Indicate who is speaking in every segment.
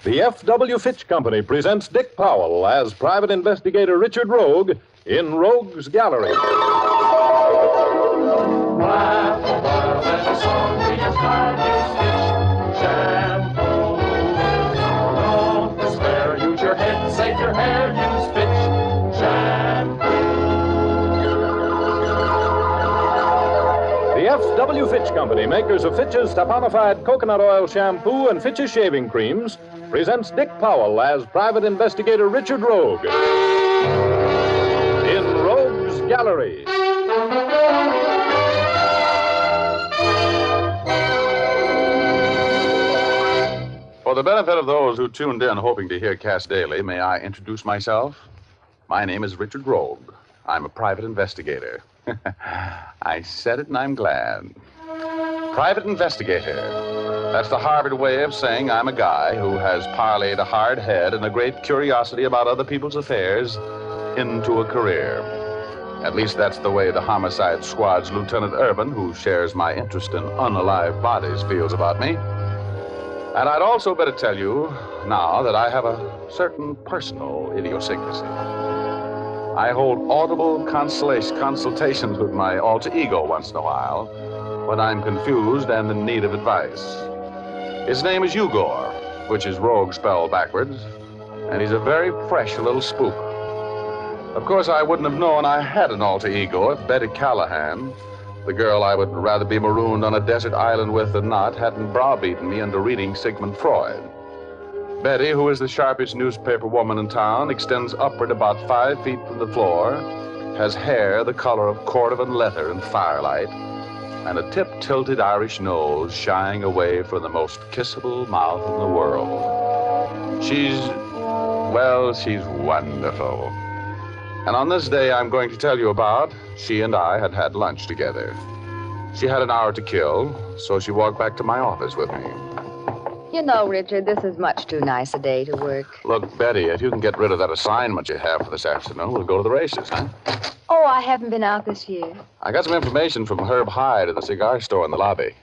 Speaker 1: The F.W. Fitch Company presents Dick Powell as Private Investigator Richard Rogue in Rogue's Gallery.
Speaker 2: Don't despair, use your head, save your hair, use Fitch shampoo.
Speaker 1: The F.W. Fitch Company, makers of Fitch's saponified coconut oil shampoo and Fitch's shaving creams, presents Dick Powell as Private Investigator Richard Rogue in Rogue's Gallery.
Speaker 3: For the benefit of those who tuned in hoping to hear Cass Daly, may I introduce myself? My name is Richard Rogue. I'm a private investigator. I said it and I'm glad. Private investigator. That's the Harvard way of saying I'm a guy who has parlayed a hard head and a great curiosity about other people's affairs into a career. At least that's the way the Homicide Squad's Lieutenant Urban, who shares my interest in unalive bodies, feels about me. And I'd also better tell you now that I have a certain personal idiosyncrasy. I hold audible consultations with my alter ego once in a while when I'm confused and in need of advice. His name is Ugor, which is Rogue spelled backwards, and he's a very fresh little spook. Of course, I wouldn't have known I had an alter ego if Betty Callahan, the girl I would rather be marooned on a desert island with than not, hadn't browbeaten me into reading Sigmund Freud. Betty, who is the sharpest newspaper woman in town, extends upward about 5 feet from the floor, has hair the color of cordovan leather in firelight, and a tip-tilted Irish nose shying away from the most kissable mouth in the world. She's wonderful. And on this day I'm going to tell you about, she and I had lunch together. She had an hour to kill, so she walked back to my office with me.
Speaker 4: You know, Richard, this is much too nice a day to work.
Speaker 3: Look, Betty, if you can get rid of that assignment you have for this afternoon, we'll go to the races, huh?
Speaker 4: Oh, I haven't been out this year.
Speaker 3: I got some information from Herb Hyde at the cigar store in the lobby.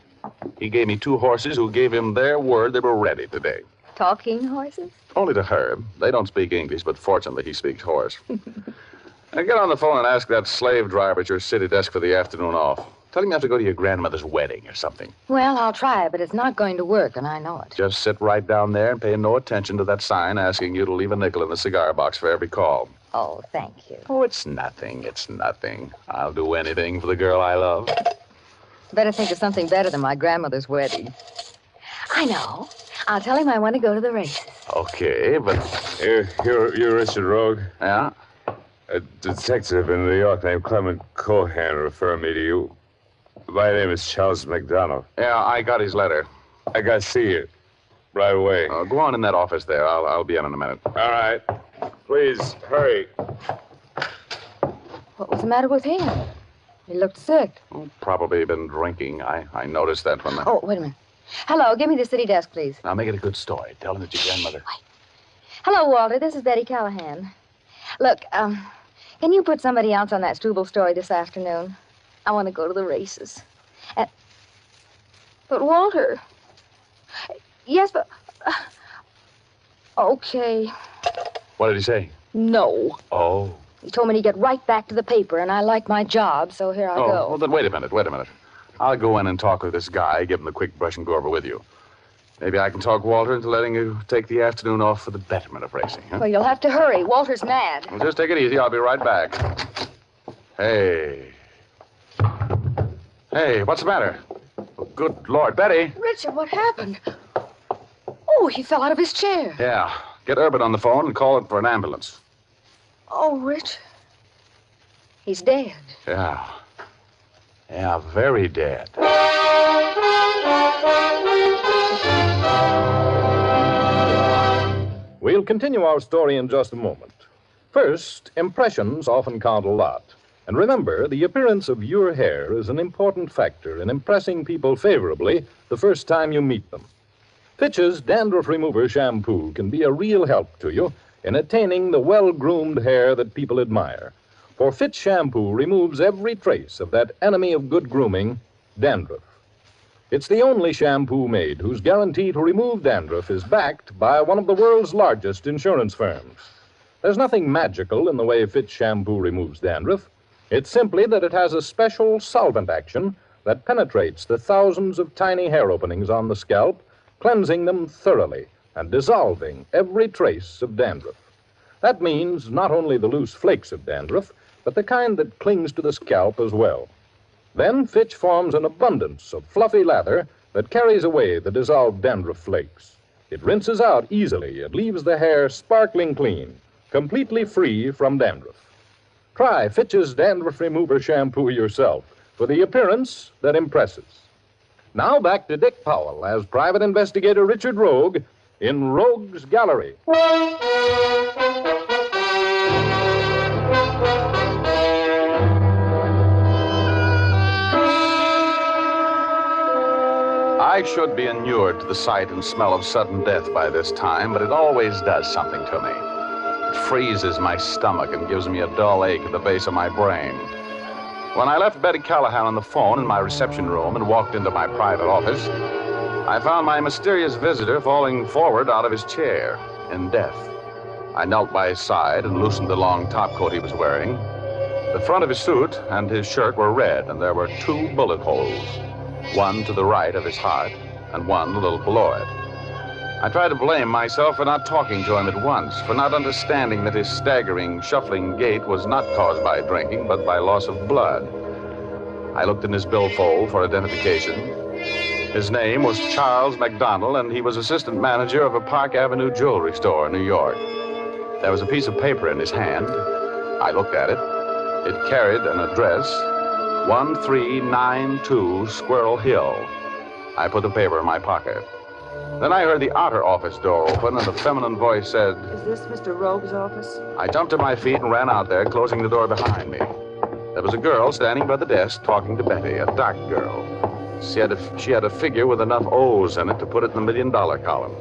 Speaker 3: He gave me 2 horses who gave him their word they were ready today.
Speaker 4: Talking horses?
Speaker 3: Only to Herb. They don't speak English, but fortunately he speaks horse. Now get on the phone and ask that slave driver at your city desk for the afternoon off. Tell him you have to go to your grandmother's wedding or something.
Speaker 4: Well, I'll try, but it's not going to work, and I know it.
Speaker 3: Just sit right down there and pay no attention to that sign asking you to leave a nickel in the cigar box for every call.
Speaker 4: Oh, thank you.
Speaker 3: Oh, it's nothing. It's nothing. I'll do anything for the girl I love.
Speaker 4: Better think of something better than my grandmother's wedding. I know. I'll tell him I want to go to the races.
Speaker 3: Okay, but...
Speaker 5: You're Richard Rogue?
Speaker 3: Yeah?
Speaker 5: A detective in New York named Clement Cohan referred me to you. My name is Charles McDonald.
Speaker 3: Yeah, I got his letter.
Speaker 5: I got to see you right away.
Speaker 3: Go on in that office there. I'll be in a minute.
Speaker 5: All right. Please, hurry.
Speaker 4: What was the matter with him? He looked sick.
Speaker 3: Oh, probably been drinking. I noticed that when the...
Speaker 4: Oh, wait a minute. Hello, give me the city desk, please.
Speaker 3: Now, make it a good story. Tell him it's your grandmother.
Speaker 4: Wait. Hello, Walter. This is Betty Callahan. Look, can you put somebody else on that Struble story this afternoon? I want to go to the races. But, Walter... Yes, but... Okay.
Speaker 3: What did he say?
Speaker 4: No.
Speaker 3: Oh.
Speaker 4: He told me to get right back to the paper, and I like my job, so here I go.
Speaker 3: Well, then wait a minute. I'll go in and talk with this guy, give him the quick brush and go over with you. Maybe I can talk Walter into letting you take the afternoon off for the betterment of racing, huh?
Speaker 4: Well, you'll have to hurry. Walter's mad.
Speaker 3: Well, just take it easy. I'll be right back. Hey, what's the matter? Oh, good Lord, Betty.
Speaker 4: Richard, what happened? Oh, he fell out of his chair.
Speaker 3: Yeah. Get Urban on the phone and call it for an ambulance.
Speaker 4: Oh, Richard. He's dead.
Speaker 3: Yeah, very dead.
Speaker 1: We'll continue our story in just a moment. First, impressions often count a lot. And remember, the appearance of your hair is an important factor in impressing people favorably the first time you meet them. Fitch's Dandruff Remover Shampoo can be a real help to you in attaining the well-groomed hair that people admire. For Fitch Shampoo removes every trace of that enemy of good grooming, dandruff. It's the only shampoo made whose guarantee to remove dandruff is backed by one of the world's largest insurance firms. There's nothing magical in the way Fitch shampoo removes dandruff. It's simply that it has a special solvent action that penetrates the thousands of tiny hair openings on the scalp, cleansing them thoroughly and dissolving every trace of dandruff. That means not only the loose flakes of dandruff, but the kind that clings to the scalp as well. Then Fitch forms an abundance of fluffy lather that carries away the dissolved dandruff flakes. It rinses out easily. It leaves the hair sparkling clean, completely free from dandruff. Try Fitch's Dandruff Remover Shampoo yourself for the appearance that impresses. Now back to Dick Powell as Private Investigator Richard Rogue in Rogue's Gallery.
Speaker 3: I should be inured to the sight and smell of sudden death by this time, but it always does something to me. It freezes my stomach and gives me a dull ache at the base of my brain. When I left Betty Callahan on the phone in my reception room and walked into my private office, I found my mysterious visitor falling forward out of his chair in death. I knelt by his side and loosened the long topcoat he was wearing. The front of his suit and his shirt were red, and there were 2 bullet holes. One to the right of his heart, and one a little below it. I tried to blame myself for not talking to him at once, for not understanding that his staggering, shuffling gait was not caused by drinking, but by loss of blood. I looked in his billfold for identification. His name was Charles McDonald, and he was assistant manager of a Park Avenue jewelry store in New York. There was a piece of paper in his hand. I looked at it. It carried an address, 1392 Squirrel Hill. I put the paper in my pocket. Then I heard the outer office door open, and a feminine voice said,
Speaker 6: "Is this Mr. Rogue's office?"
Speaker 3: I jumped to my feet and ran out there, closing the door behind me. There was a girl standing by the desk talking to Betty, a dark girl. She had a figure with enough O's in it to put it in the $1 million column,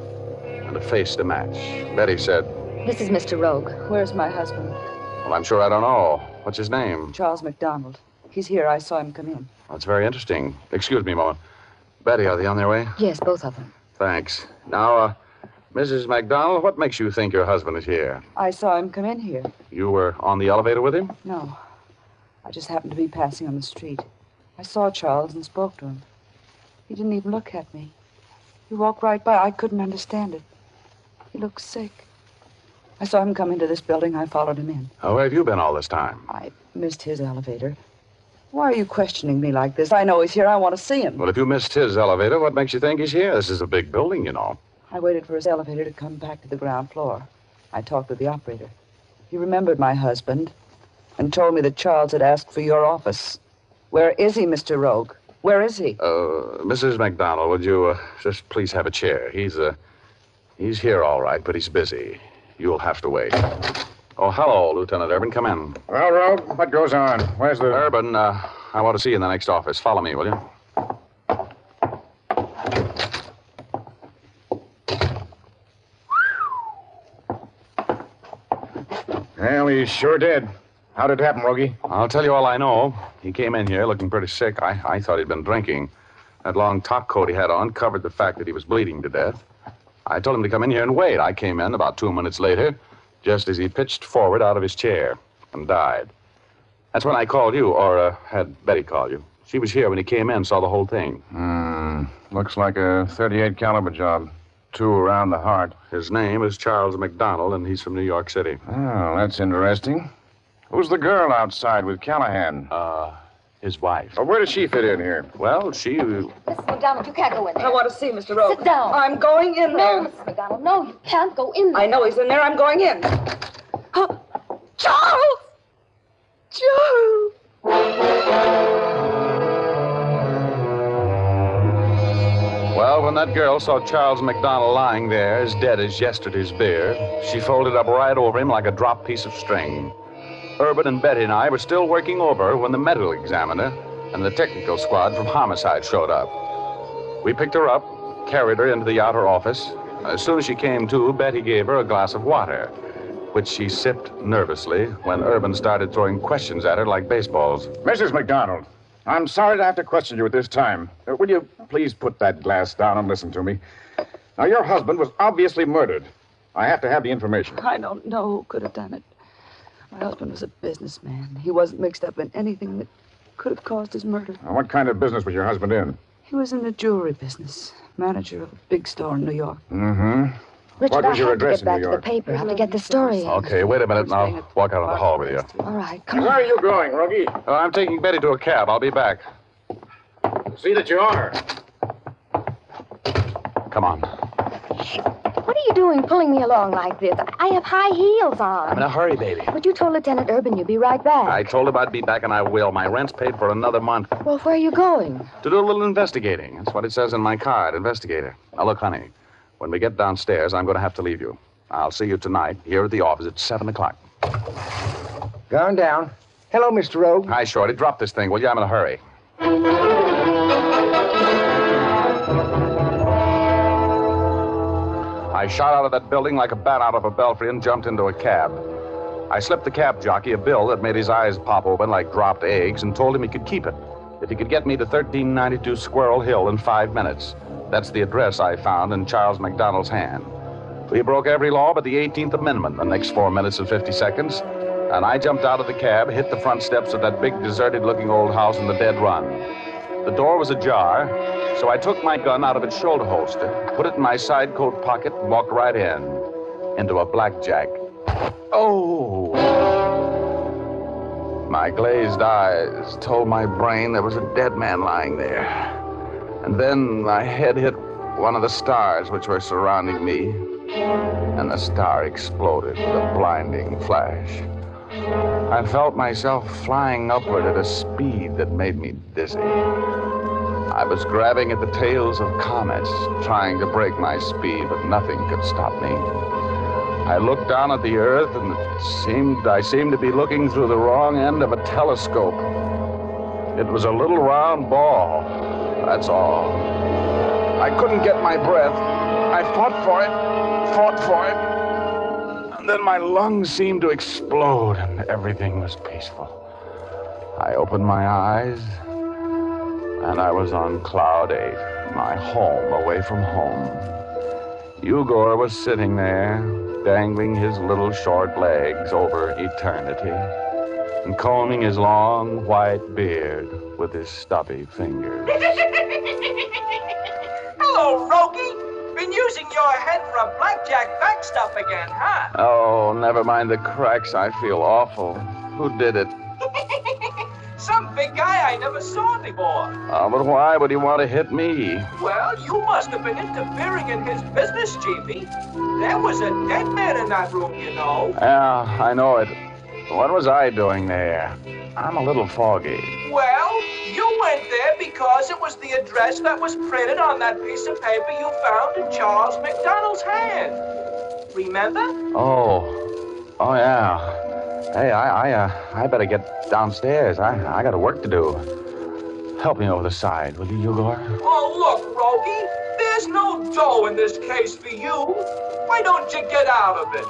Speaker 3: and a face to match. Betty said,
Speaker 4: This is Mr. Rogue.
Speaker 6: Where's my husband?
Speaker 3: well, I'm sure I don't know. What's his name?
Speaker 6: Charles McDonald. He's here. I saw him come in.
Speaker 3: That's very interesting. Excuse me a moment. Betty, are they on their way?
Speaker 4: Yes, both of them.
Speaker 3: Thanks. Now, Mrs. McDonald, what makes you think your husband is here?
Speaker 6: I saw him come in here.
Speaker 3: You were on the elevator with him?
Speaker 6: No. I just happened to be passing on the street. I saw Charles and spoke to him. He didn't even look at me. He walked right by. I couldn't understand it. He looked sick. I saw him come into this building. I followed him in.
Speaker 3: Oh, where have you been all this time?
Speaker 6: I missed his elevator. Why are you questioning me like this? I know he's here. I want to see him.
Speaker 3: Well, if you missed his elevator, what makes you think he's here? This is a big building, you know.
Speaker 6: I waited for his elevator to come back to the ground floor. I talked with the operator. He remembered my husband and told me that Charles had asked for your office. Where is he, Mr. Rogue? Where is he?
Speaker 3: Mrs. McDonald, would you just please have a chair? He's here all right, but he's busy. You'll have to wait. Oh, hello, Lieutenant Urban. Come in.
Speaker 7: Well, Rogue, what goes on? Where's the...
Speaker 3: Urban, I want to see you in the next office. Follow me, will you?
Speaker 7: Well, he sure did. How did it happen, Rogie?
Speaker 3: I'll tell you all I know. He came in here looking pretty sick. I thought he'd been drinking. That long top coat he had on covered the fact that he was bleeding to death. I told him to come in here and wait. I came in about 2 minutes later, just as he pitched forward out of his chair and died. That's when I called you, or had Betty call you. She was here when he came in, saw the whole thing.
Speaker 7: Looks like a .38 caliber job. 2 around the heart.
Speaker 3: His name is Charles McDonald, and he's from New York City.
Speaker 7: Oh, that's interesting. Who's the girl outside with Callahan?
Speaker 3: His wife.
Speaker 7: Oh, where does she fit in here?
Speaker 3: Well, she...
Speaker 4: Mrs. McDonald, you can't go in there.
Speaker 6: I want to see Mr. Rogue.
Speaker 4: Sit down.
Speaker 6: I'm going in there.
Speaker 4: No, Mrs. McDonald, no, you can't go in there.
Speaker 6: I know he's in there. I'm going in. Charles! Charles!
Speaker 3: Well, when that girl saw Charles McDonald lying there, as dead as yesterday's beer, she folded up right over him like a dropped piece of string. Urban and Betty and I were still working over when the medical examiner and the technical squad from homicide showed up. We picked her up, carried her into the outer office. As soon as she came to, Betty gave her a glass of water, which she sipped nervously when Urban started throwing questions at her like baseballs.
Speaker 7: Mrs. McDonald, I'm sorry to have to question you at this time. Will you please put that glass down and listen to me? Now, your husband was obviously murdered. I have to have the information.
Speaker 6: I don't know who could have done it. My husband was a businessman. He wasn't mixed up in anything that could have caused his murder.
Speaker 7: Now, what kind of business was your husband in?
Speaker 6: He was in the jewelry business, manager of a big store in New York.
Speaker 7: Mm-hmm.
Speaker 4: Richard,
Speaker 7: What was your
Speaker 4: I have to
Speaker 7: address
Speaker 4: get back
Speaker 7: in New
Speaker 4: to the
Speaker 7: York?
Speaker 4: paper. I have to get the story in.
Speaker 3: Okay, wait a minute, and I'll walk out of the hall with you.
Speaker 4: All right, come
Speaker 7: Where
Speaker 4: on.
Speaker 7: are you going, Rogie?
Speaker 3: I'm taking Betty to a cab. I'll be back.
Speaker 7: See that you are.
Speaker 3: Come on.
Speaker 4: What are you doing pulling me along like this? I have high heels on.
Speaker 3: I'm in a hurry, baby.
Speaker 4: But you told Lieutenant Urban you'd be right back.
Speaker 3: I told him I'd be back, and I will. My rent's paid for another month.
Speaker 4: Well, where are you going?
Speaker 3: To do a little investigating. That's what it says in my card, investigator. Now, look, honey, when we get downstairs, I'm going to have to leave you. I'll see you tonight here at the office at 7 o'clock.
Speaker 8: Going down. Hello, Mr. Rogue.
Speaker 3: Hi, Shorty. Drop this thing, will you? I'm in a hurry. I shot out of that building like a bat out of a belfry and jumped into a cab. I slipped the cab jockey a bill that made his eyes pop open like dropped eggs and told him he could keep it if he could get me to 1392 Squirrel Hill in 5 minutes. That's the address I found in Charles McDonald's hand. We broke every law but the 18th Amendment the next 4 minutes and 50 seconds, and I jumped out of the cab, hit the front steps of that big deserted-looking old house in the dead run. The door was ajar, so I took my gun out of its shoulder holster, put it in my side coat pocket, and walked right into a blackjack. Oh! My glazed eyes told my brain there was a dead man lying there. And then my head hit one of the stars which were surrounding me, and the star exploded with a blinding flash. I felt myself flying upward at a speed that made me dizzy. I was grabbing at the tails of comets, trying to break my speed, but nothing could stop me. I looked down at the earth, and I seemed to be looking through the wrong end of a telescope. It was a little round ball, that's all. I couldn't get my breath. I fought for it. And then my lungs seemed to explode, and everything was peaceful. I opened my eyes, and I was on Cloud 8, my home away from home. Igor was sitting there, dangling his little short legs over eternity, and combing his long white beard with his stubby fingers.
Speaker 9: Hello, Rogie. Been using your head for a blackjack back stuff again, huh?
Speaker 3: Oh, never mind the cracks. I feel awful. Who did it?
Speaker 9: Some big guy I never saw before.
Speaker 3: Oh, but why would he want to hit me?
Speaker 9: Well, you must have been interfering in his business, Chiefy. There was a dead man in that room, you know.
Speaker 3: Yeah, I know it. What was I doing there? I'm a little foggy.
Speaker 9: Well, you went there because it was the address that was printed on that piece of paper you found in Charles McDonald's hand. Remember?
Speaker 3: Oh, yeah. Hey, I better get downstairs. I got work to do. Help me over the side, will you, Igor?
Speaker 9: Oh, look, Rogie, there's no dough in this case for you. Why don't you get out of it?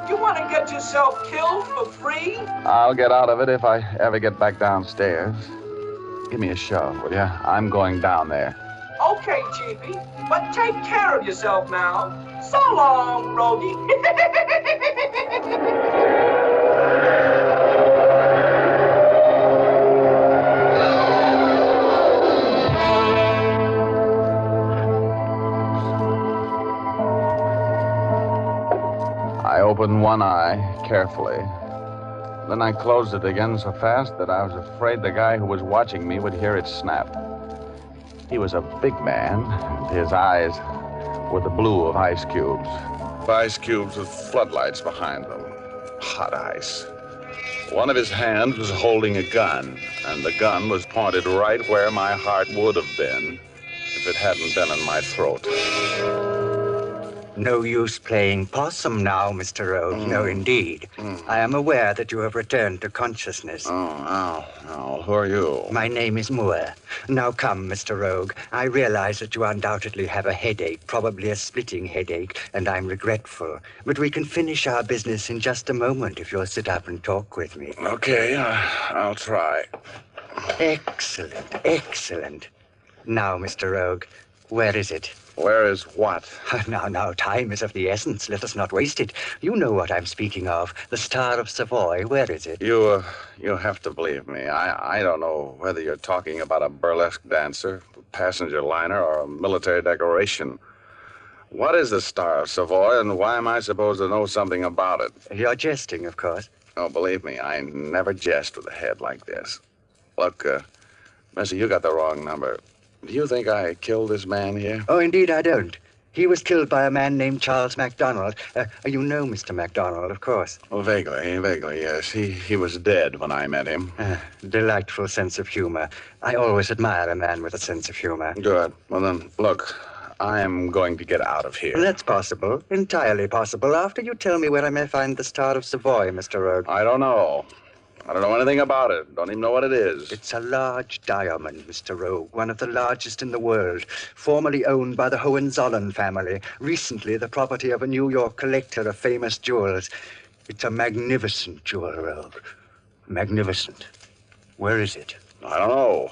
Speaker 9: You want to get yourself killed for free?
Speaker 3: I'll get out of it if I ever get back downstairs. Give me a shove, will ya? I'm going down there.
Speaker 9: Okay, Chiefy, but take care of yourself now. So long, Rogie.
Speaker 3: I opened one eye carefully. Then I closed it again so fast that I was afraid the guy who was watching me would hear it snap. He was a big man, and his eyes were the blue of ice cubes. Ice cubes with floodlights behind them. Hot ice. One of his hands was holding a gun, and the gun was pointed right where my heart would have been if it hadn't been in my throat.
Speaker 8: No use playing possum now, Mr. Rogue. No, indeed. I am aware that you have returned to consciousness.
Speaker 3: Oh, who are you?
Speaker 8: My name is Moore. Now come, Mr. Rogue. I realize that you undoubtedly have a headache, probably a splitting headache, and I'm regretful. But we can finish our business in just a moment if you'll sit up and talk with me.
Speaker 3: Okay, I'll try.
Speaker 8: Excellent, excellent. Now, Mr. Rogue, where is it?
Speaker 3: Where is what?
Speaker 8: Now, time is of the essence. Let us not waste it. You know what I'm speaking of. The Star of Savoy. Where is it?
Speaker 3: You have to believe me. I don't know whether you're talking about a burlesque dancer, a passenger liner, or a military decoration. What is the Star of Savoy, and why am I supposed to know something about it?
Speaker 8: You're jesting, of course.
Speaker 3: Oh, believe me, I never jest with a head like this. Look, Mister, you got the wrong number. Do you think I killed this man here?
Speaker 8: Oh, indeed, I don't. He was killed by a man named Charles McDonald. You know Mr. McDonald, of course.
Speaker 3: Oh, vaguely, yes. He was dead when I met him.
Speaker 8: Delightful sense of humor. I always admire a man with a sense of humor.
Speaker 3: Good. Well, then, look, I am going to get out of here.
Speaker 8: That's possible. Entirely possible. After you tell me where I may find the Star of Savoy, Mr. Rogue.
Speaker 3: I don't know. I don't know anything about it. Don't even know what it is.
Speaker 8: It's a large diamond, Mr. Rogue, one of the largest in the world, formerly owned by the Hohenzollern family, recently the property of a New York collector of famous jewels. It's a magnificent jewel, Rogue. Magnificent. Where is it?
Speaker 3: I don't know.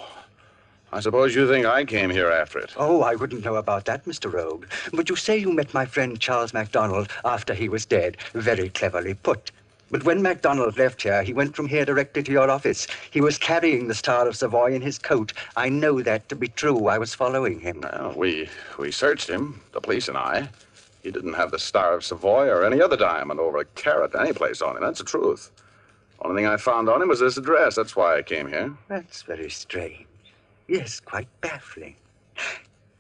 Speaker 3: I suppose you think I came here after it.
Speaker 8: Oh, I wouldn't know about that, Mr. Rogue. But you say you met my friend Charles MacDonald after he was dead. Very cleverly put. But when MacDonald left here, he went from here directly to your office. He was carrying the Star of Savoy in his coat. I know that to be true. I was following him.
Speaker 3: Well, we searched him, the police and I. He didn't have the Star of Savoy or any other diamond over a carat any place on him. That's the truth. Only thing I found on him was this address. That's why I came here.
Speaker 8: That's very strange. Yes, quite baffling.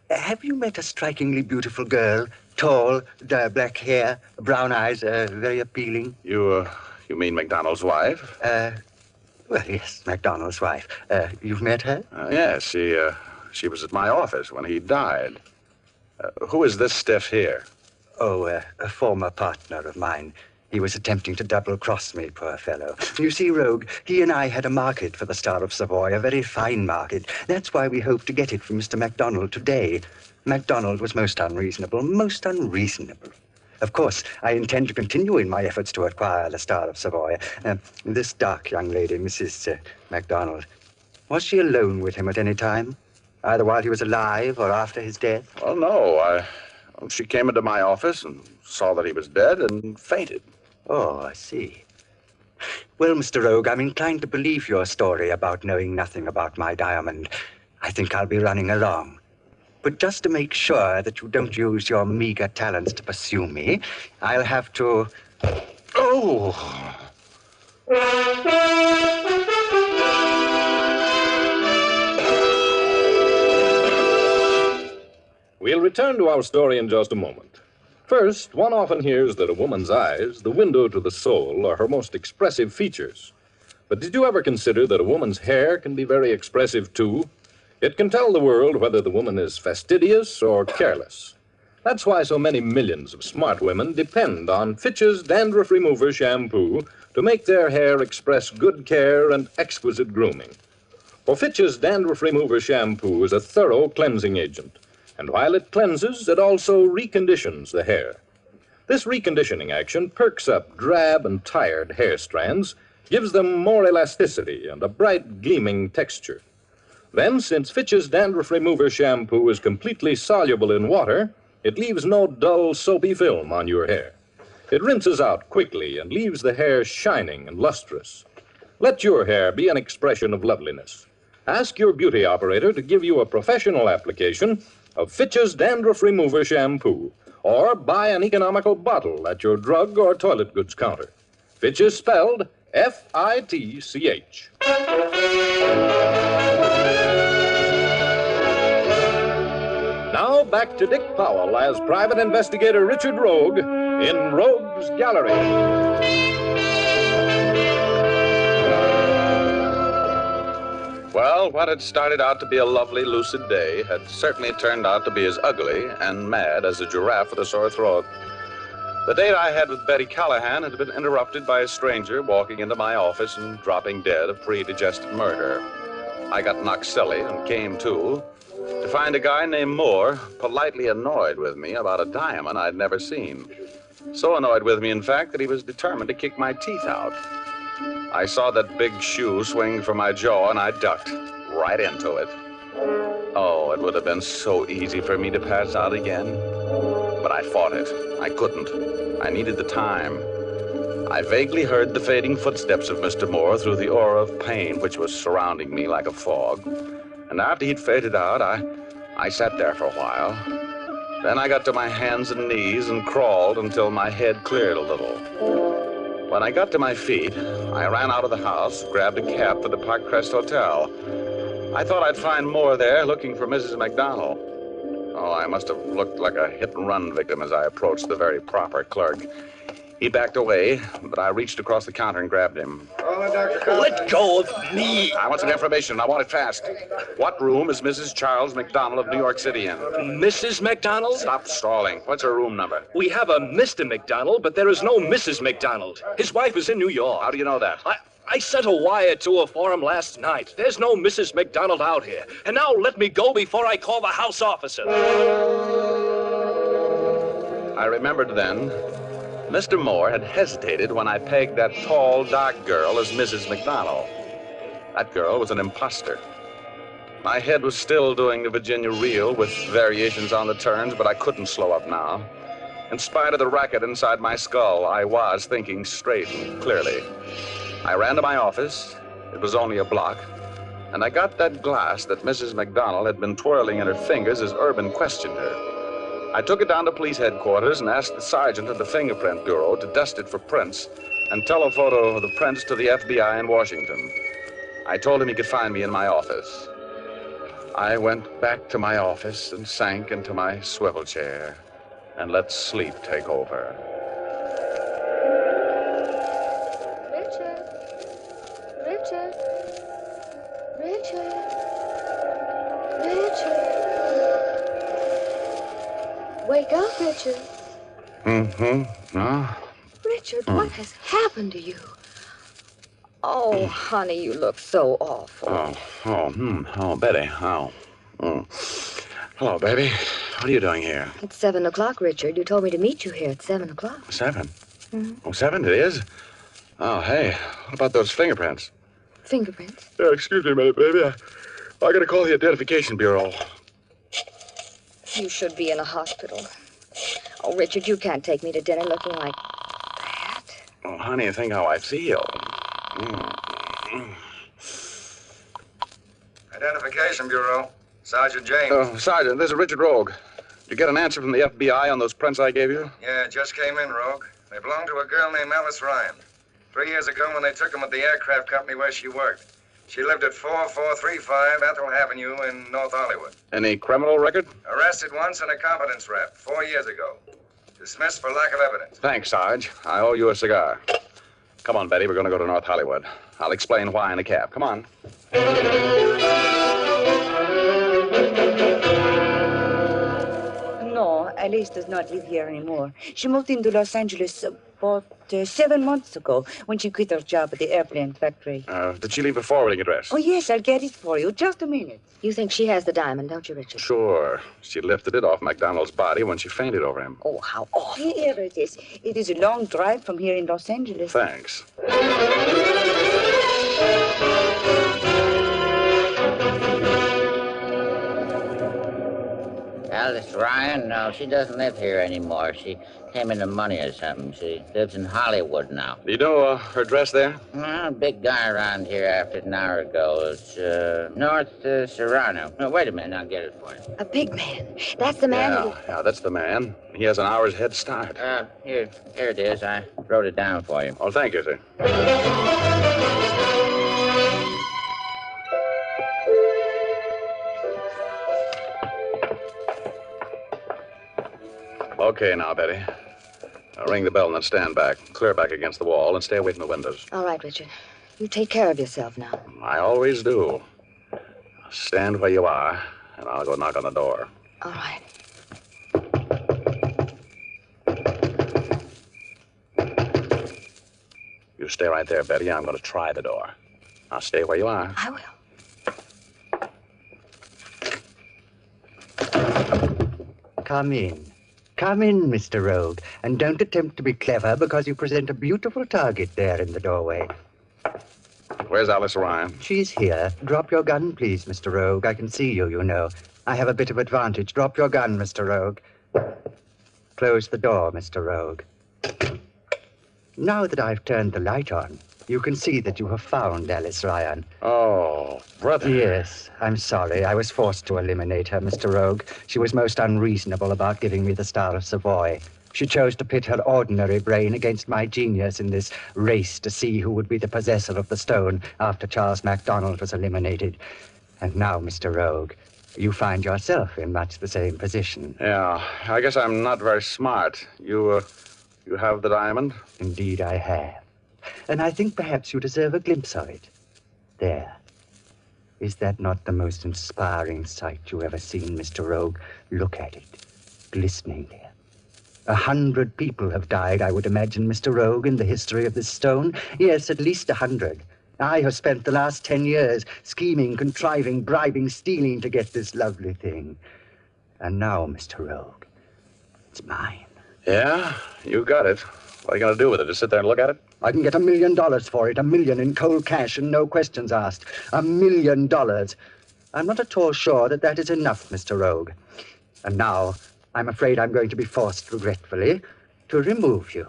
Speaker 8: Have you met a strikingly beautiful girl? Tall, black hair, brown eyes, very appealing.
Speaker 3: You mean McDonald's wife?
Speaker 8: Well, yes, McDonald's wife. You've met her?
Speaker 3: Yes, she was at my office when he died. Who is this stiff here?
Speaker 8: Oh, a former partner of mine. He was attempting to double-cross me, poor fellow. You see, Rogue, he and I had a market for the Star of Savoy, a very fine market. That's why we hope to get it from Mr. MacDonald today. MacDonald was most unreasonable, most unreasonable. Of course, I intend to continue in my efforts to acquire the Star of Savoy. This dark young lady, Mrs. MacDonald, was she alone with him at any time? Either while he was alive or after his death?
Speaker 3: Well, no. She came into my office and saw that he was dead and fainted.
Speaker 8: Oh, I see. Well, Mr. Rogue, I'm inclined to believe your story about knowing nothing about my diamond. I think I'll be running along. But just to make sure that you don't use your meager talents to pursue me, I'll have to... Oh!
Speaker 1: We'll return to our story in just a moment. First, one often hears that a woman's eyes, the window to the soul, are her most expressive features. But did you ever consider that a woman's hair can be very expressive, too? It can tell the world whether the woman is fastidious or careless. That's why so many millions of smart women depend on Fitch's Dandruff Remover Shampoo to make their hair express good care and exquisite grooming. For Fitch's Dandruff Remover Shampoo is a thorough cleansing agent. And while it cleanses, it also reconditions the hair. This reconditioning action perks up drab and tired hair strands, gives them more elasticity and a bright, gleaming texture. Then, since Fitch's Dandruff Remover Shampoo is completely soluble in water, it leaves no dull, soapy film on your hair. It rinses out quickly and leaves the hair shining and lustrous. Let your hair be an expression of loveliness. Ask your beauty operator to give you a professional application of Fitch's Dandruff Remover Shampoo, or buy an economical bottle at your drug or toilet goods counter. Fitch is spelled F-I-T-C-H. Now back to Dick Powell as Private Investigator Richard Rogue in Rogue's Gallery.
Speaker 3: Well, what had started out to be a lovely, lucid day had certainly turned out to be as ugly and mad as a giraffe with a sore throat. The date I had with Betty Callahan had been interrupted by a stranger walking into my office and dropping dead of pre-digested murder. I got knocked silly and came to find a guy named Moore politely annoyed with me about a diamond I'd never seen. So annoyed with me, in fact, that he was determined to kick my teeth out. I saw that big shoe swing from my jaw, and I ducked right into it. Oh, it would have been so easy for me to pass out again. But I fought it. I couldn't. I needed the time. I vaguely heard the fading footsteps of Mr. Moore through the aura of pain which was surrounding me like a fog. And after he'd faded out, I sat there for a while. Then I got to my hands and knees and crawled until my head cleared a little. When I got to my feet, I ran out of the house, grabbed a cab for the Park Crest Hotel. I thought I'd find Moore there looking for Mrs. McDonald. Oh, I must have looked like a hit-and-run victim as I approached the very proper clerk. He backed away, but I reached across the counter and grabbed him.
Speaker 10: Let go of me.
Speaker 3: I want some information. I want it fast. What room is Mrs. Charles McDonald of New York City in?
Speaker 10: Mrs. McDonald?
Speaker 3: Stop stalling. What's her room number?
Speaker 10: We have a Mr. McDonald, but there is no Mrs. McDonald. His wife is in New York.
Speaker 3: How do you know that?
Speaker 10: I sent a wire to her for him last night. There's no Mrs. McDonald out here. And now let me go before I call the house officer.
Speaker 3: I remembered then. Mr. Moore had hesitated when I pegged that tall, dark girl as Mrs. McDonald. That girl was an imposter. My head was still doing the Virginia reel with variations on the turns, but I couldn't slow up now. In spite of the racket inside my skull, I was thinking straight and clearly. I ran to my office. It was only a block. And I got that glass that Mrs. McDonald had been twirling in her fingers as Urban questioned her. I took it down to police headquarters and asked the sergeant of the Fingerprint Bureau to dust it for prints and telephoto the prints to the FBI in Washington. I told him he could find me in my office. I went back to my office and sank into my swivel chair and let sleep take over.
Speaker 4: Richard. Wake up, Richard.
Speaker 3: No?
Speaker 4: Richard, what has happened to you? Oh, honey, you look so awful.
Speaker 3: Oh, Betty. Hello, baby. What are you doing here?
Speaker 4: It's 7 o'clock, Richard. You told me to meet you here at 7 o'clock.
Speaker 3: 7? Oh, 7 it is? Oh, hey, what about those fingerprints?
Speaker 4: Fingerprints?
Speaker 3: Yeah, excuse me a minute, baby. I gotta call the Identification Bureau.
Speaker 4: You should be in a hospital. Oh, Richard, you can't take me to dinner looking like that.
Speaker 3: Oh, honey, think how I feel.
Speaker 7: Identification Bureau. Sergeant James.
Speaker 3: Oh, Sergeant, this is Richard Rogue. Did you get an answer from the FBI on those prints I gave you?
Speaker 7: Yeah, it just came in, Rogue. They belong to a girl named Alice Ryan. 3 years ago when they took them at the aircraft company where she worked. She lived at 4435 Ethel Avenue in North Hollywood.
Speaker 3: Any criminal record?
Speaker 7: Arrested once in a competence rep 4 years ago. Dismissed for lack of evidence.
Speaker 3: Thanks, Sarge. I owe you a cigar. Come on, Betty. We're going to go to North Hollywood. I'll explain why in a cab. Come on.
Speaker 6: No, Alice does not live here anymore. She moved into Los Angeles about 7 months ago when she quit her job at the airplane factory.
Speaker 3: Did she leave a forwarding address?
Speaker 6: Oh, yes, I'll get it for you. Just a minute.
Speaker 4: You think she has the diamond, don't you, Richard?
Speaker 3: Sure. She lifted it off McDonald's body when she fainted over him.
Speaker 4: Oh, how awful.
Speaker 6: Here it is. It is a long drive from here in Los Angeles.
Speaker 3: Thanks.
Speaker 11: Alice Ryan? No, she doesn't live here anymore. She came into money or something. She lives in Hollywood now.
Speaker 3: Do you know her address there?
Speaker 11: A big guy around here after an hour ago. It's North Serrano. No, wait a minute. I'll get it for you.
Speaker 4: A big man. That's the man
Speaker 3: Yeah, that's the man. He has an hour's head start.
Speaker 11: Here it is. I wrote it down for you.
Speaker 3: Oh, thank you, sir. Okay, now, Betty. Now ring the bell and then stand back. Clear back against the wall and stay away from the windows.
Speaker 4: All right, Richard. You take care of yourself now.
Speaker 3: I always do. Stand where you are, and I'll go knock on the door.
Speaker 4: All right.
Speaker 3: You stay right there, Betty. I'm going to try the door. Now stay where you are.
Speaker 4: I will.
Speaker 8: Come in. Come in, Mr. Rogue, and don't attempt to be clever because you present a beautiful target there in the doorway.
Speaker 3: Where's Alice Ryan?
Speaker 8: She's here. Drop your gun, please, Mr. Rogue. I can see you, you know. I have a bit of advantage. Drop your gun, Mr. Rogue. Close the door, Mr. Rogue. Now that I've turned the light on, you can see that you have found Alice Ryan.
Speaker 3: Oh, brother.
Speaker 8: Yes, I'm sorry. I was forced to eliminate her, Mr. Rogue. She was most unreasonable about giving me the Star of Savoy. She chose to pit her ordinary brain against my genius in this race to see who would be the possessor of the stone after Charles McDonald was eliminated. And now, Mr. Rogue, you find yourself in much the same position.
Speaker 3: Yeah, I guess I'm not very smart. You have the diamond?
Speaker 8: Indeed, I have. And I think perhaps you deserve a glimpse of it. There. Is that not the most inspiring sight you ever seen, Mr. Rogue? Look at it. Glistening there. 100 people have died, I would imagine, Mr. Rogue, in the history of this stone. Yes, at least 100. I have spent the last 10 years scheming, contriving, bribing, stealing to get this lovely thing. And now, Mr. Rogue, it's mine.
Speaker 3: Yeah, you got it. What are you going to do with it? Just sit there and look at it?
Speaker 8: I can get $1 million for it, $1 million in cold cash and no questions asked. $1 million. I'm not at all sure that that is enough, Mr. Rogue. And now, I'm afraid I'm going to be forced, regretfully, to remove you.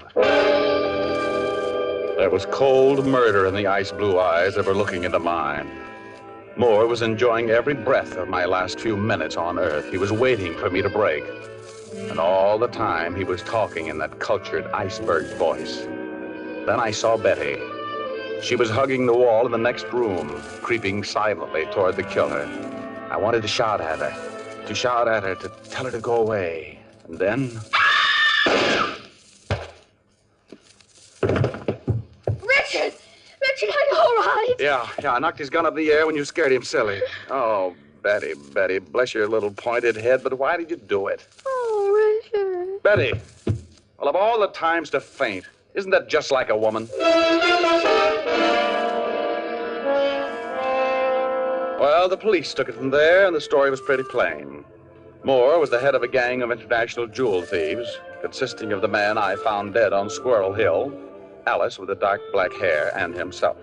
Speaker 3: There was cold murder in the ice blue eyes that were looking into mine. Moore was enjoying every breath of my last few minutes on Earth. He was waiting for me to break. And all the time, he was talking in that cultured iceberg voice. Then I saw Betty. She was hugging the wall in the next room, creeping silently toward the killer. I wanted to shout at her, to tell her to go away. And then...
Speaker 4: Richard! Richard, are you all right?
Speaker 3: Yeah, I knocked his gun up in the air when you scared him silly. Oh, Betty, bless your little pointed head, but why did you do it?
Speaker 4: Oh, Richard.
Speaker 3: Betty, well, of all the times to faint, isn't that just like a woman? Well, the police took it from there, and the story was pretty plain. Moore was the head of a gang of international jewel thieves, consisting of the man I found dead on Squirrel Hill, Alice with the dark black hair, and himself.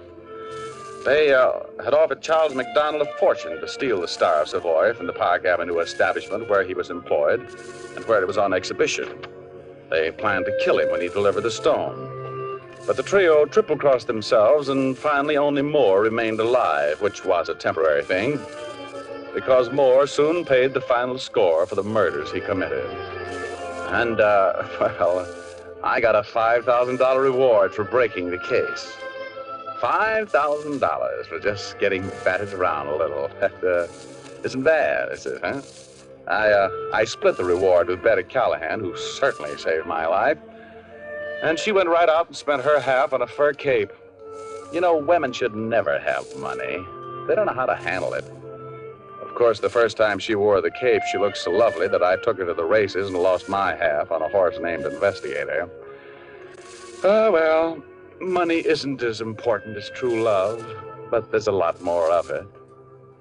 Speaker 3: They had offered Charles McDonald a fortune to steal the Star of Savoy from the Park Avenue establishment where he was employed and where it was on exhibition. They planned to kill him when he delivered the stone. But the trio triple-crossed themselves, and finally only Moore remained alive, which was a temporary thing, because Moore soon paid the final score for the murders he committed. And, well, I got a $5,000 reward for breaking the case. $5,000 for just getting batted around a little. That isn't bad, is it, huh? I split the reward with Betty Callahan, who certainly saved my life. And she went right out and spent her half on a fur cape. You know, women should never have money. They don't know how to handle it. Of course, the first time she wore the cape, she looked so lovely that I took her to the races and lost my half on a horse named Investigator. Oh, well, money isn't as important as true love, but there's a lot more of it.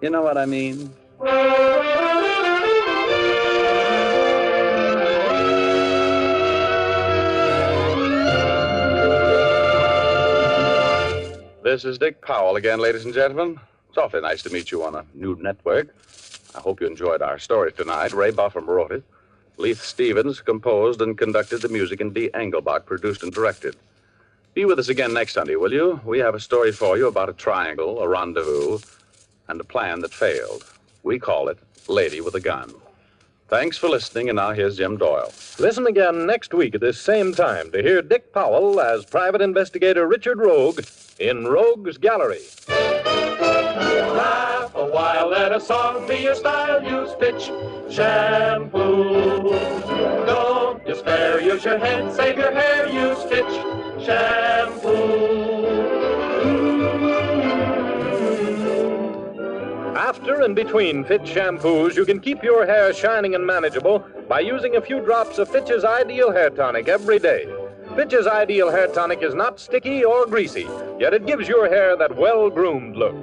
Speaker 3: You know what I mean? This is Dick Powell again, ladies and gentlemen. It's awfully nice to meet you on a new network. I hope you enjoyed our story tonight. Ray Buffum wrote it. Leith Stevens composed and conducted the music, and Dee Engelbach produced and directed. Be with us again next Sunday, will you? We have a story for you about a triangle, a rendezvous, and a plan that failed. We call it Lady with a Gun. Thanks for listening, and now here's Jim Doyle.
Speaker 1: Listen again next week at this same time to hear Dick Powell as Private Investigator Richard Rogue in Rogue's Gallery.
Speaker 2: Laugh a while, let a song be your style. Use pitch shampoo. Don't despair, use your head, save your hair. Use pitch shampoo.
Speaker 1: After and between Fitch shampoos, you can keep your hair shining and manageable by using a few drops of Fitch's Ideal Hair Tonic every day. Fitch's Ideal Hair Tonic is not sticky or greasy, yet it gives your hair that well-groomed look.